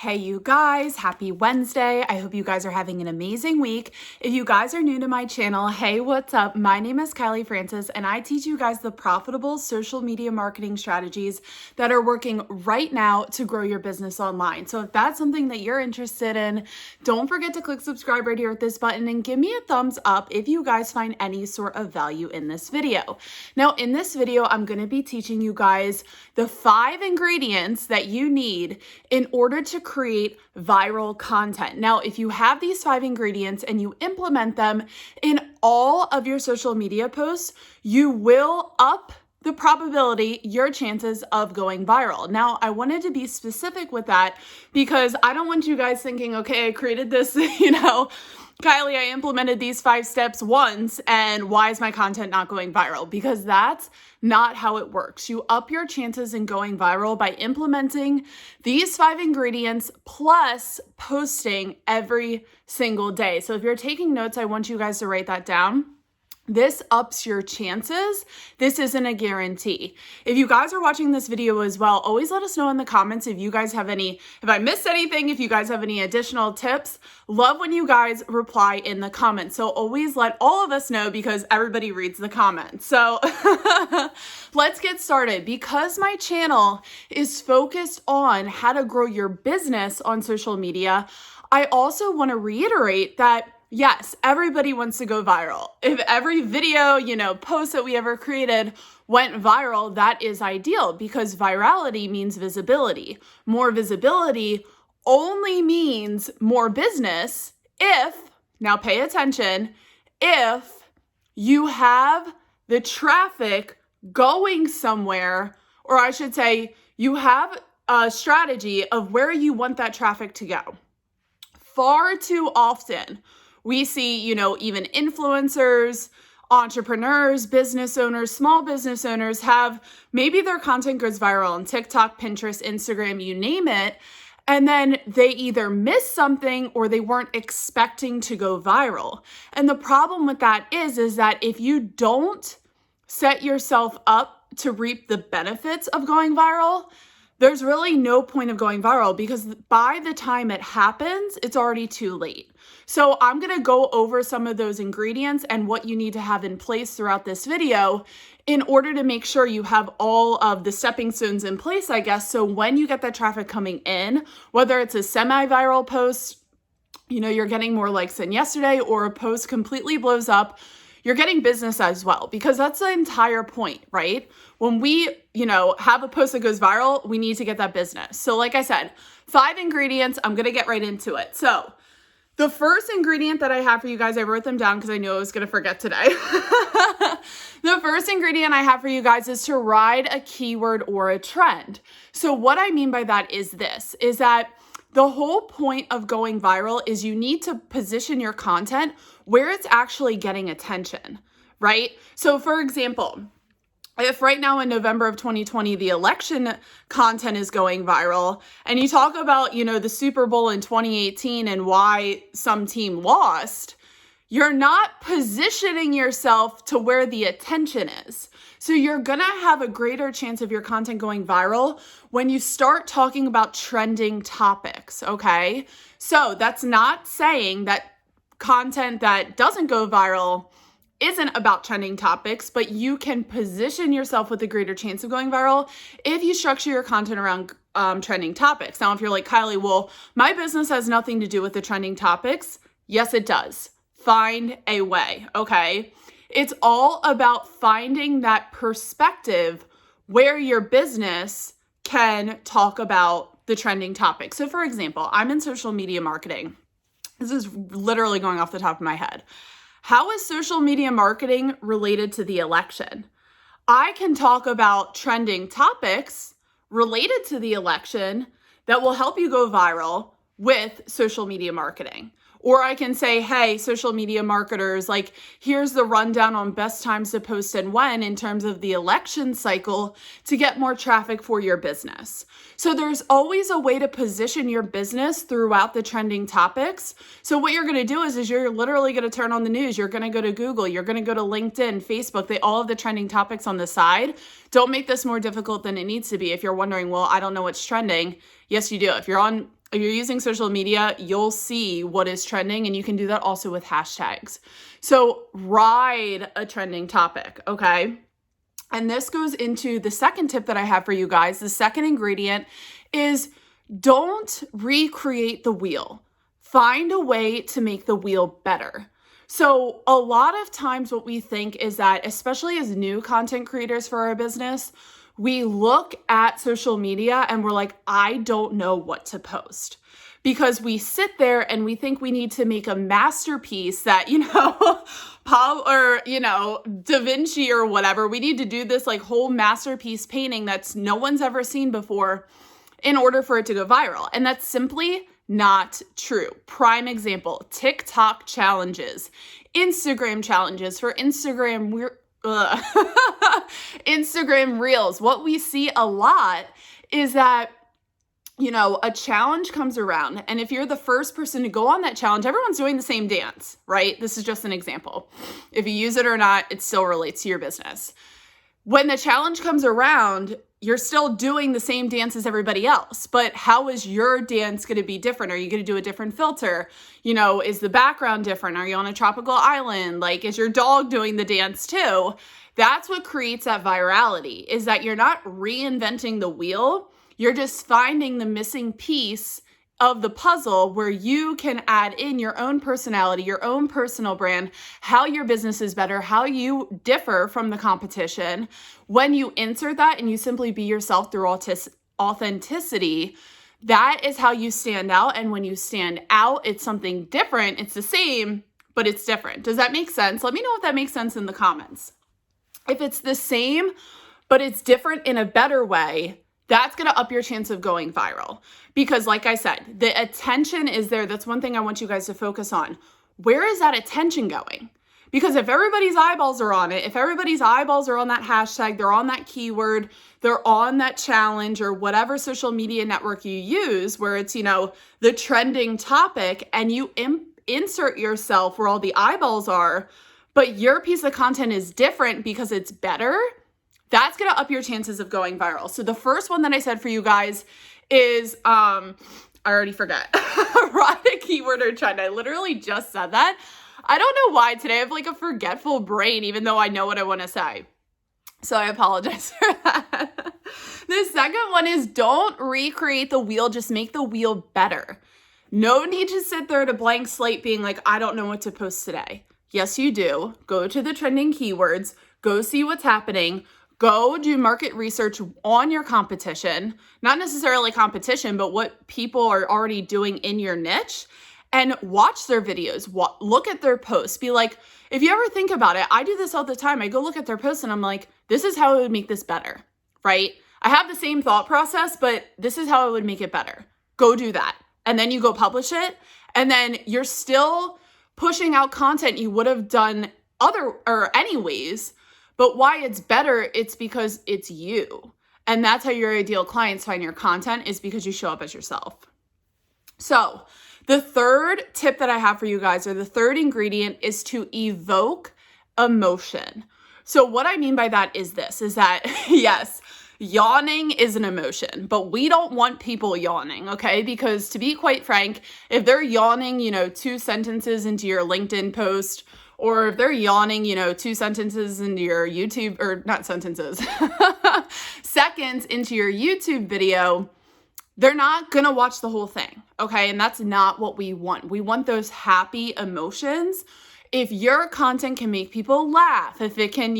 Hey you guys, happy Wednesday. I hope you guys are having an amazing week. If you guys are new to my channel, hey, what's up? My name is Kylie Francis and I teach you guys the profitable social media marketing strategies that are working right now to grow your business online. So if that's something that you're interested in, don't forget to click subscribe right here at this button and give me a thumbs up if you guys find any sort of value in this video. Now in this video, I'm going to be teaching you guys the 5 ingredients that you need in order to create viral content. Now, if you have these 5 ingredients and you implement them in all of your social media posts, you will up the probability, your chances of going viral. Now, I wanted to be specific with that because I don't want you guys thinking, okay, I created this, Kylie, I implemented these 5 steps once, and why is my content not going viral? Because that's not how it works. You up your chances in going viral by implementing these 5 ingredients plus posting every single day. So if you're taking notes, I want you guys to write that down. This ups your chances. This isn't a guarantee. If you guys are watching this video as well, always let us know in the comments if you guys have if I missed anything, if you guys have any additional tips. Love when you guys reply in the comments. So always let all of us know because everybody reads the comments. So let's get started. Because my channel is focused on how to grow your business on social media, I also want to reiterate that yes, everybody wants to go viral. If every video, post that we ever created went viral, that is ideal because virality means visibility. More visibility only means more business now pay attention, if you have the traffic going somewhere, or I should say, you have a strategy of where you want that traffic to go. Far too often, we see, even influencers, entrepreneurs, business owners, small business owners have maybe their content goes viral on TikTok, Pinterest, Instagram, you name it. And then they either miss something or they weren't expecting to go viral. And the problem with that is that if you don't set yourself up to reap the benefits of going viral, there's really no point of going viral because by the time it happens, it's already too late. So I'm going to go over some of those ingredients and what you need to have in place throughout this video in order to make sure you have all of the stepping stones in place, I guess. So when you get that traffic coming in, whether it's a semi-viral post, you're getting more likes than yesterday, or a post completely blows up, you're getting business as well, because that's the entire point, right? When we, have a post that goes viral, we need to get that business. So like I said, 5 ingredients, I'm going to get right into it. So the first ingredient that I have for you guys, I wrote them down because I knew I was going to forget today. The first ingredient I have for you guys is to ride a keyword or a trend. So what I mean by that is that the whole point of going viral is you need to position your content where it's actually getting attention, right? So for example, if right now in November of 2020, the election content is going viral and you talk about, the Super Bowl in 2018 and why some team lost, you're not positioning yourself to where the attention is. So you're going to have a greater chance of your content going viral when you start talking about trending topics, okay? So that's not saying that content that doesn't go viral isn't about trending topics, but you can position yourself with a greater chance of going viral if you structure your content around trending topics. Now, if you're like, Kylie, well, my business has nothing to do with the trending topics. Yes, it does. Find a way, okay? It's all about finding that perspective where your business can talk about the trending topic. So for example, I'm in social media marketing. This is literally going off the top of my head. How is social media marketing related to the election? I can talk about trending topics related to the election that will help you go viral with social media marketing. Or I can say, hey, social media marketers, here's the rundown on best times to post and when in terms of the election cycle to get more traffic for your business. So there's always a way to position your business throughout the trending topics. So what you're going to do is you're literally going to turn on the news. You're going to go to Google. You're going to go to LinkedIn, Facebook. They all have the trending topics on the side. Don't make this more difficult than it needs to be. If you're wondering, well, I don't know what's trending. Yes, you do. If you're on if you're using social media, you'll see what is trending, and you can do that also with hashtags. So ride a trending topic, okay? And this goes into the second tip that I have for you guys. The second ingredient is don't recreate the wheel. Find a way to make the wheel better. So a lot of times what we think is that, especially as new content creators for our business, we look at social media and we're like, I don't know what to post. Because we sit there and we think we need to make a masterpiece that, Da Vinci or whatever, we need to do this like whole masterpiece painting that's no one's ever seen before in order for it to go viral. And that's simply not true. Prime example, TikTok challenges, Instagram challenges for Instagram Reels. What we see a lot is that a challenge comes around, and if you're the first person to go on that challenge, everyone's doing the same dance, right? This is just an example. If you use it or not, it still relates to your business. When the challenge comes around, you're still doing the same dance as everybody else, but how is your dance going to be different? Are you going to do a different filter? Is the background different? Are you on a tropical island? Like, is your dog doing the dance too? That's what creates that virality, is that you're not reinventing the wheel. You're just finding the missing piece of the puzzle where you can add in your own personality, your own personal brand, how your business is better, how you differ from the competition. When you insert that and you simply be yourself through authenticity, that is how you stand out. And when you stand out, it's something different. It's the same, but it's different. Does that make sense? Let me know if that makes sense in the comments. If it's the same, but it's different in a better way, that's going to up your chance of going viral. Because like I said, the attention is there. That's one thing I want you guys to focus on. Where is that attention going? Because if everybody's eyeballs are on it, if everybody's eyeballs are on that hashtag, they're on that keyword, they're on that challenge or whatever social media network you use, where it's, the trending topic, and you insert yourself where all the eyeballs are, but your piece of content is different because it's better, that's going to up your chances of going viral. So the first one that I said for you guys is, I already forget, ride a keyword or trend. I literally just said that. I don't know why today I have like a forgetful brain, even though I know what I want to say. So I apologize for that. The second one is don't recreate the wheel, just make the wheel better. No need to sit there at a blank slate being like, I don't know what to post today. Yes, you do. Go to the trending keywords, go see what's happening. Go do market research on your competition, not necessarily competition, but what people are already doing in your niche, and watch their videos, look at their posts. Be like, if you ever think about it, I do this all the time. I go look at their posts and I'm like, this is how I would make this better, right? I have the same thought process, but this is how I would make it better. Go do that. And then you go publish it. And then you're still pushing out content you would have done anyways. But why it's better, it's because it's you. And that's how your ideal clients find your content, is because you show up as yourself. So the third tip that I have for you guys, or the third ingredient, is to evoke emotion. So what I mean by that is this, is that yes, yawning is an emotion, but we don't want people yawning, okay? Because to be quite frank, if they're yawning, 2 sentences into your LinkedIn post, or if they're yawning, 2 sentences into your YouTube, or not sentences, seconds into your YouTube video, they're not going to watch the whole thing, okay? And that's not what we want. We want those happy emotions. If your content can make people laugh, if it can,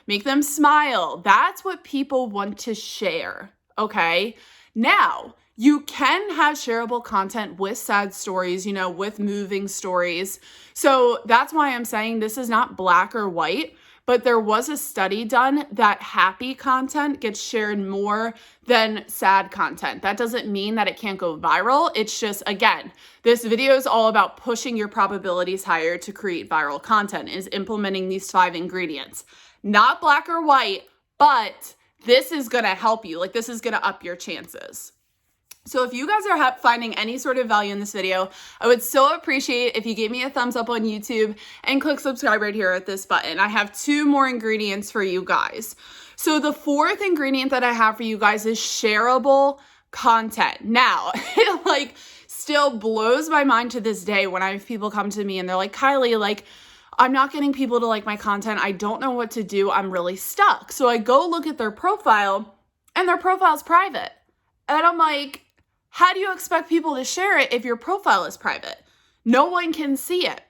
make them smile, that's what people want to share, okay? Now, you can have shareable content with sad stories, with moving stories. So that's why I'm saying this is not black or white, but there was a study done that happy content gets shared more than sad content. That doesn't mean that it can't go viral. It's just, again, this video is all about pushing your probabilities higher to create viral content, is implementing these 5 ingredients. Not black or white, but this is gonna help you. Like, this is gonna up your chances. So if you guys are finding any sort of value in this video, I would so appreciate if you gave me a thumbs up on YouTube and click subscribe right here at this button. I have 2 more ingredients for you guys. So the 4th ingredient that I have for you guys is shareable content. Now, it like still blows my mind to this day when I have people come to me and they're like, Kylie, like, I'm not getting people to like my content. I don't know what to do. I'm really stuck. So I go look at their profile and their profile's private. And I'm like, how do you expect people to share it if your profile is private? No one can see it.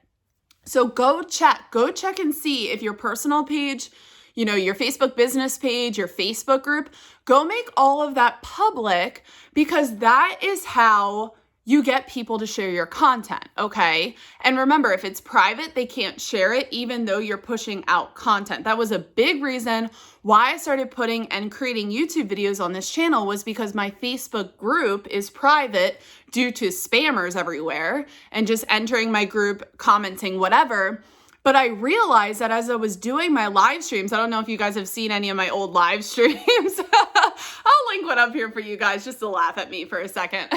So go check and see if your personal page, you know, your Facebook business page, your Facebook group, go make all of that public, because that is how you get people to share your content, okay? And remember, if it's private, they can't share it even though you're pushing out content. That was a big reason why I started putting and creating YouTube videos on this channel, was because my Facebook group is private due to spammers everywhere and just entering my group, commenting, whatever. But I realized that as I was doing my live streams, I don't know if you guys have seen any of my old live streams. I'll link one up here for you guys just to laugh at me for a second.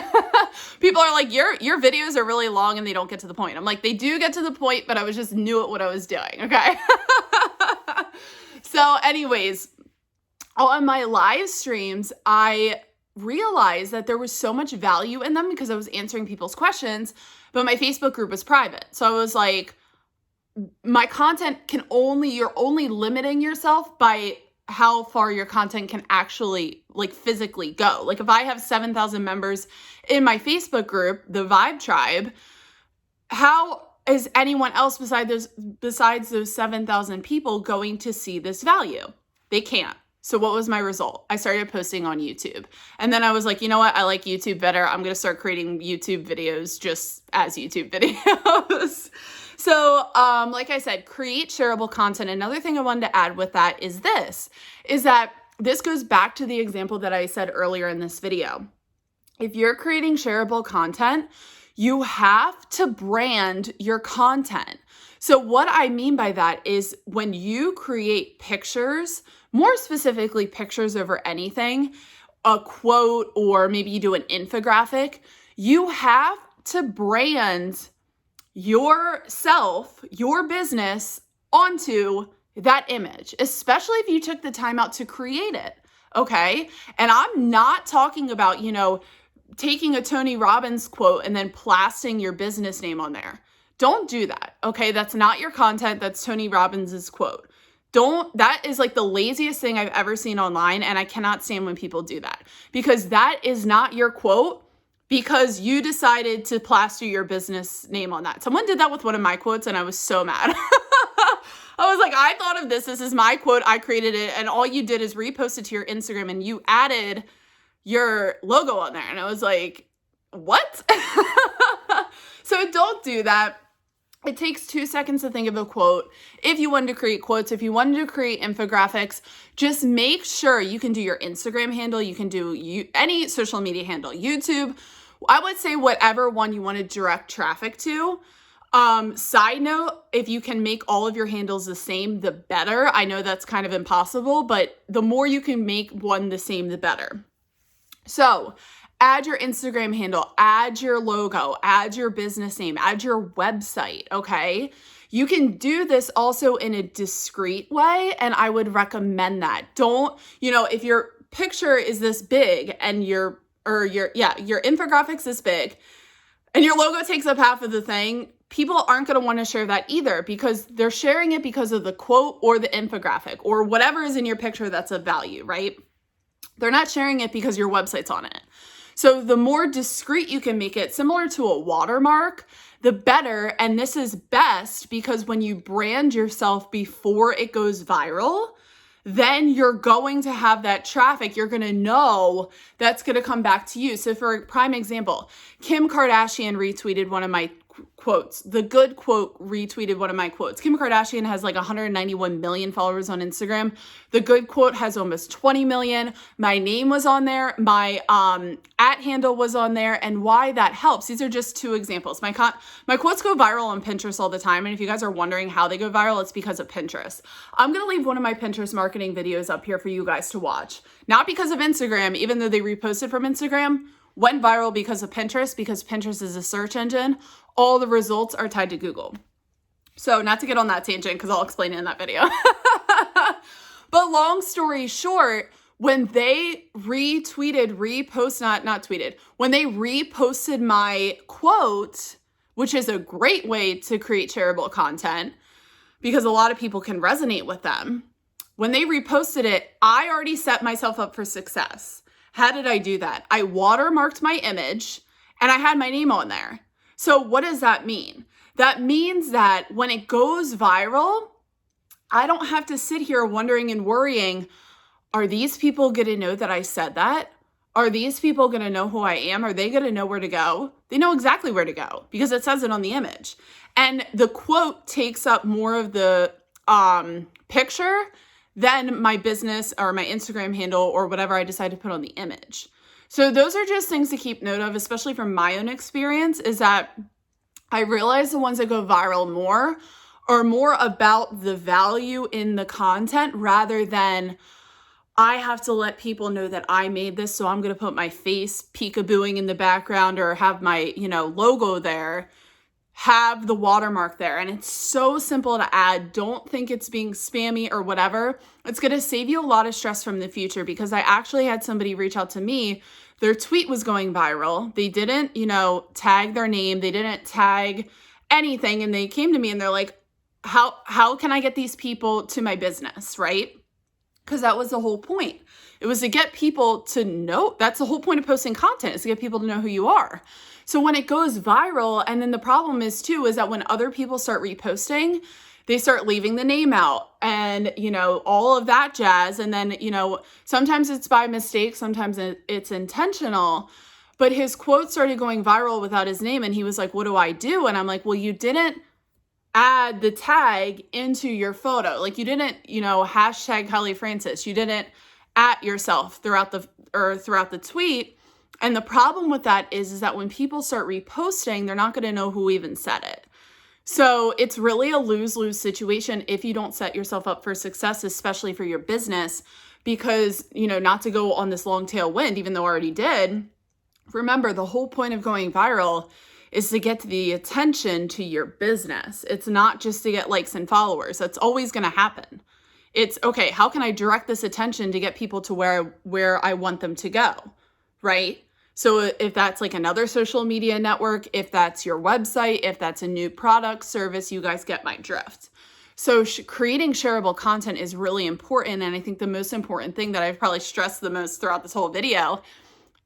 People are like, your videos are really long and they don't get to the point. I'm like, they do get to the point, but I was just new at what I was doing, okay? So anyways, on my live streams, I realized that there was so much value in them because I was answering people's questions, but my Facebook group was private. So I was like, my content you're only limiting yourself by how far your content can actually like physically go. Like if I have 7,000 members in my Facebook group, the Vibe Tribe, how is anyone else besides those 7,000 people going to see this value? They can't. So what was my result? I started posting on YouTube. And then I was like, you know what? I like YouTube better. I'm going to start creating YouTube videos just as YouTube videos. So, like I said, create shareable content. Another thing I wanted to add with that is that this goes back to the example that I said earlier in this video. If you're creating shareable content, you have to brand your content. So what I mean by that is when you create pictures, more specifically pictures over anything, a quote, or maybe you do an infographic, you have to brand yourself, your business onto that image, especially if you took the time out to create it, okay? And I'm not talking about, you know, taking a Tony Robbins quote and then plastering your business name on there. Don't do that, okay? That's not your content. That's Tony Robbins's quote. That is like the laziest thing I've ever seen online, and I cannot stand when people do that, because that is not your quote because you decided to plaster your business name on that. Someone did that with one of my quotes and I was so mad. I was like, I thought of this is my quote, I created it, and all you did is repost it to your Instagram and you added your logo on there. And I was like, what? So don't do that. It takes 2 seconds to think of a quote. If you wanted to create quotes, if you wanted to create infographics, just make sure you can do your Instagram handle. You can do any social media handle, YouTube. I would say whatever one you want to direct traffic to. Side note, if you can make all of your handles the same, the better. I know that's kind of impossible, but the more you can make one the same, the better. So add your Instagram handle, add your logo, add your business name, add your website, okay? You can do this also in a discreet way, and I would recommend that. Don't, if your picture is this big and your infographic's this big and your logo takes up half of the thing, people aren't going to want to share that either because they're sharing it because of the quote or the infographic or whatever is in your picture that's of value, right? They're not sharing it because your website's on it. So the more discreet you can make it, similar to a watermark, the better. And this is best because when you brand yourself before it goes viral, then you're going to have that traffic. You're going to know that's going to come back to you. So for a prime example, Kim Kardashian retweeted one of my quotes. The good quote retweeted one of my quotes. Kim Kardashian has like 191 million followers on Instagram. The good quote has almost 20 million. My name was on there. My @ handle was on there. And why that helps, these are just two examples. My quotes go viral on Pinterest all the time. And if you guys are wondering how they go viral, it's because of Pinterest. I'm going to leave one of my Pinterest marketing videos up here for you guys to watch. Not because of Instagram, even though they reposted from Instagram, went viral because of Pinterest, because Pinterest is a search engine. All the results are tied to Google. So not to get on that tangent because I'll explain it in that video. But long story short, when they when they reposted my quote, which is a great way to create shareable content because a lot of people can resonate with them. When they reposted it, I already set myself up for success. How did I do that? I watermarked my image and I had my name on there. So what does that mean? That means that when it goes viral, I don't have to sit here wondering and worrying, are these people going to know that I said that? Are these people going to know who I am? Are they going to know where to go? They know exactly where to go because it says it on the image. And the quote takes up more of the picture than my business or my Instagram handle or whatever I decide to put on the image. So those are just things to keep note of, especially from my own experience, is that I realize the ones that go viral more are more about the value in the content rather than I have to let people know that I made this, so I'm going to put my face peekabooing in the background or have my, logo there, have the watermark there. And it's so simple to add. Don't think it's being spammy or whatever. It's going to save you a lot of stress from the future because I actually had somebody reach out to me. Their tweet was going viral. They didn't, tag their name. They didn't tag anything. And they came to me and they're like, how can I get these people to my business, right? Because that was the whole point. It was to get people to know. That's the whole point of posting content, is to get people to know who you are. So when it goes viral, and then the problem is too, is that when other people start reposting, they start leaving the name out and, all of that jazz. And then, sometimes it's by mistake, sometimes it's intentional. But his quote started going viral without his name. And he was like, what do I do? And I'm like, well, you didn't add the tag into your photo. Like you didn't, hashtag Kylie Francis. You didn't at yourself throughout the tweet. And the problem with that is that when people start reposting, they're not going to know who even said it. So it's really a lose-lose situation if you don't set yourself up for success, especially for your business, because, not to go on this long tail wind, even though I already did. Remember, the whole point of going viral is to get the attention to your business. It's not just to get likes and followers. That's always going to happen. It's, okay, how can I direct this attention to get people to where I want them to go, right? So if that's like another social media network, if that's your website, if that's a new product, service, you guys get my drift. So creating shareable content is really important. And I think the most important thing that I've probably stressed the most throughout this whole video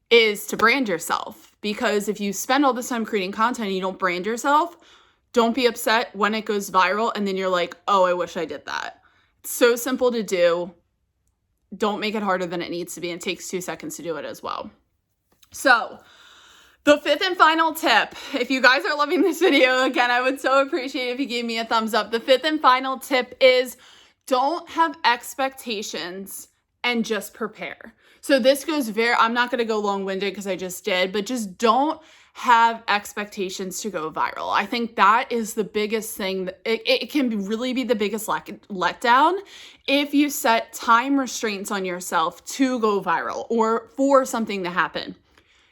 is to brand yourself. Because if you spend all this time creating content and you don't brand yourself, don't be upset when it goes viral and then you're like, oh, I wish I did that. It's so simple to do. Don't make it harder than it needs to be. And it takes 2 seconds to do it as well. So the fifth and final tip, if you guys are loving this video, again, I would so appreciate if you gave me a thumbs up. The fifth and final tip is don't have expectations and just prepare. So this goes I'm not going to go long-winded because I just did, but just don't have expectations to go viral. I think that is the biggest thing. It can really be the biggest letdown if you set time restraints on yourself to go viral or for something to happen.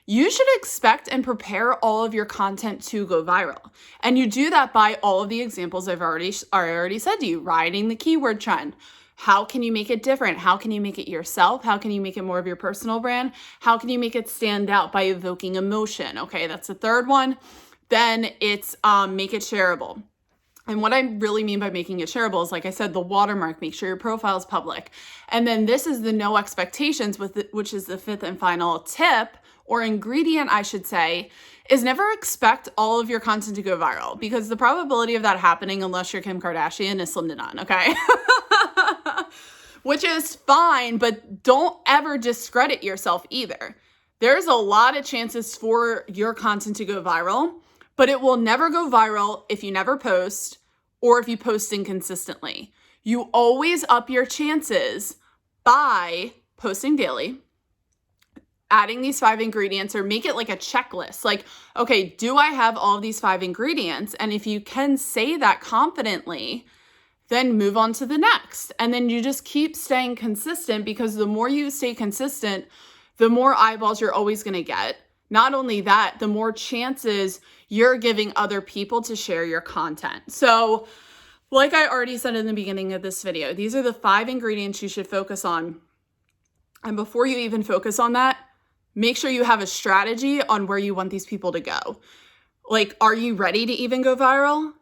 You should expect and prepare all of your content to go viral. And you do that by all of the examples I already said to you, riding the keyword trend. How can you make it different? How can you make it yourself? How can you make it more of your personal brand? How can you make it stand out by evoking emotion? Okay, that's the third one. Then it's make it shareable. And what I really mean by making it shareable is, like I said, the watermark, make sure your profile is public. And then this is the no expectations, which is the fifth and final tip, or ingredient, I should say, is never expect all of your content to go viral, because the probability of that happening, unless you're Kim Kardashian, is slim to none, okay? Which is fine, but don't ever discredit yourself either. There's a lot of chances for your content to go viral, but it will never go viral if you never post or if you post inconsistently. You always up your chances by posting daily, adding these 5 ingredients, or make it like a checklist. Like, okay, do I have all of these 5 ingredients? And if you can say that confidently, then move on to the next. And then you just keep staying consistent, because the more you stay consistent, the more eyeballs you're always going to get. Not only that, the more chances you're giving other people to share your content. So like I already said in the beginning of this video, these are the 5 ingredients you should focus on And before you even focus on that, make sure you have a strategy on where you want these people to go. Like, are you ready to even go viral?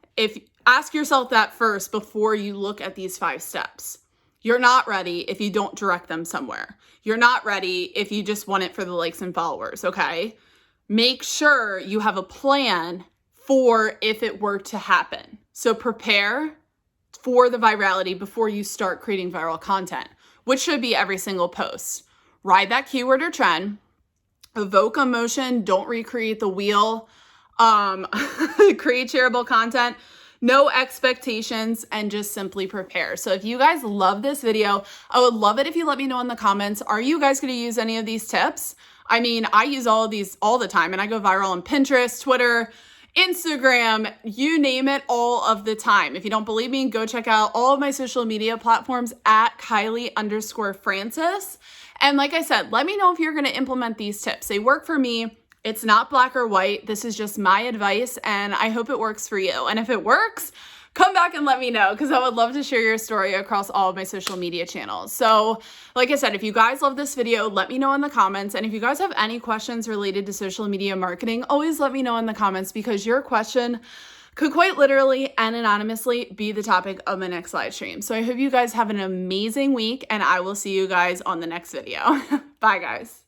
Ask yourself that first before you look at these 5 steps. You're not ready if you don't direct them somewhere. You're not ready if you just want it for the likes and followers, okay? Make sure you have a plan for if it were to happen. So prepare for the virality before you start creating viral content, which should be every single post. Ride that keyword or trend, evoke emotion, don't recreate the wheel, create shareable content, no expectations, and just simply prepare. So if you guys love this video, I would love it if you let me know in the comments, are you guys going to use any of these tips? I mean, I use all of these all the time, and I go viral on Pinterest, Twitter, Instagram, you name it, all of the time. If you don't believe me, go check out all of my social media platforms at Kylie_Francis. And like I said, let me know if you're going to implement these tips. They work for me. It's not black or white. This is just my advice, and I hope it works for you. And if it works, come back and let me know, because I would love to share your story across all of my social media channels. So like I said, if you guys love this video, let me know in the comments. And if you guys have any questions related to social media marketing, always let me know in the comments, because your question could quite literally and anonymously be the topic of my next live stream. So I hope you guys have an amazing week, and I will see you guys on the next video. Bye, guys.